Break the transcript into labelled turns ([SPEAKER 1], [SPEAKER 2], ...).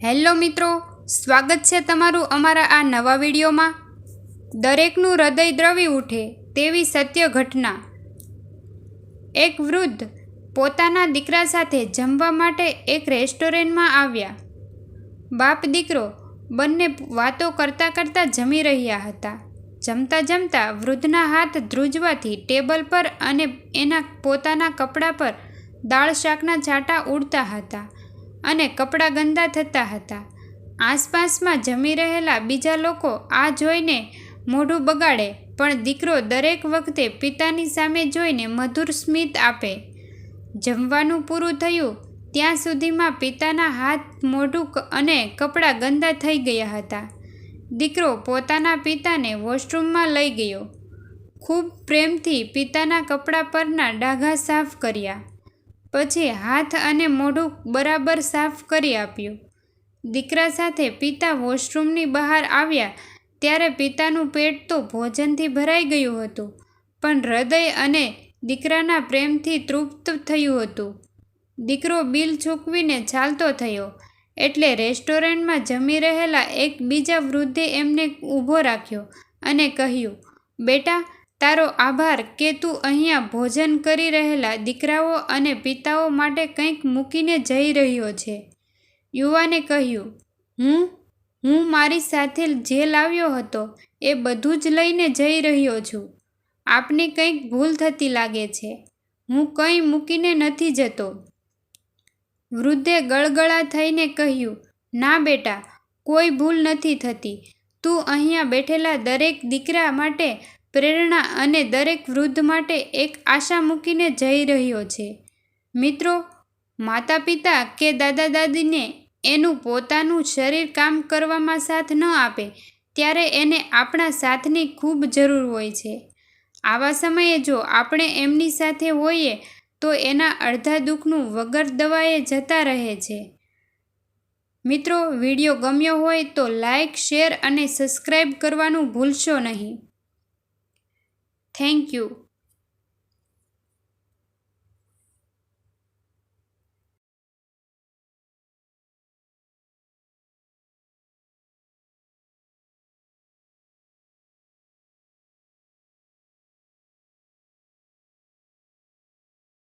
[SPEAKER 1] Hello મિત્રો, સ્વાગત છે તમારું અમારા આ નવા વિડીયોમાં। દરેકનું હૃદય દ્રવી ઉઠે તેવી સત્ય ઘટના। એક વૃદ્ધ પોતાના દીકરા સાથે જમવા માટે એક રેસ્ટોરન્ટમાં આવ્યા। બાપ દીકરો બંને વાતો કરતાં કરતાં જમી રહ્યા હતા। જમતા જમતા વૃદ્ધના હાથ ધ્રુજવાથી ટેબલ પર અને એના પોતાના કપડા પર દાળ શાકના છાંટા ઉડતા હતા અને કપડાં ગંદા થતા હતા। આસપાસમાં જમી રહેલા બીજા લોકો આ જોઈને મોઢું બગાડે, પણ દીકરો દરેક વખતે પિતાની સામે જોઈને મધુર સ્મિત આપે। જમવાનું પૂરું થયું ત્યાં સુધીમાં પિતાના હાથ, મોઢું અને કપડાં ગંદા થઈ ગયા હતા। દીકરો પોતાના પિતાને વોશરૂમમાં લઈ ગયો, ખૂબ પ્રેમથી પિતાના કપડાં પરના ડાઘા સાફ કર્યા, પછી હાથ અને મોઢું બરાબર સાફ કરી આપ્યું। દીકરા સાથે પિતા વોશરૂમની બહાર આવ્યા ત્યારે પિતાનું પેટ તો ભોજનથી ભરાઈ ગયું હતું, પણ હૃદય અને દીકરાના પ્રેમથી તૃપ્ત થયું હતું। દીકરો બિલ ચૂકવીને ચાલતો થયો એટલે રેસ્ટોરન્ટમાં જમી રહેલા એક બીજા વૃદ્ધે એમને ઊભો રાખ્યો અને કહ્યું, બેટા, તારો આભાર કે તું અહીંયા ભોજન કરી રહેલા દીકરાઓ અને પિતાઓ માટે કંઈક મૂકીને જઈ રહ્યો છે। યુવાને કહ્યું, હું મારી સાથે જે લાવ્યો હતો એ બધું જ લઈને જઈ રહ્યો છું। આપને કંઈક ભૂલ થતી લાગે છે, હું કંઈ મૂકીને નથી જતો। વૃદ્ધે ગળગળા થઈને કહ્યું, ના બેટા, કોઈ ભૂલ નથી થતી। તું અહીંયા બેઠેલા દરેક દીકરા માટે પ્રેરણા અને દરેક વૃદ્ધ માટે એક આશા મૂકીને જઈ રહ્યો છે। મિત્રો, માતા પિતા કે દાદા દાદીને એનું પોતાનું શરીર કામ કરવામાં સાથ ન આપે ત્યારે એને આપણા સાથની ખૂબ જરૂર હોય છે। આવા સમયે જો આપણે એમની સાથે હોઈએ તો એના અડધા દુઃખનું વગર દવાએ જતા રહે છે। મિત્રો, વિડીયો ગમ્યો હોય તો લાઈક, શેર અને સબસ્ક્રાઈબ કરવાનું ભૂલશો નહીં। Thank you.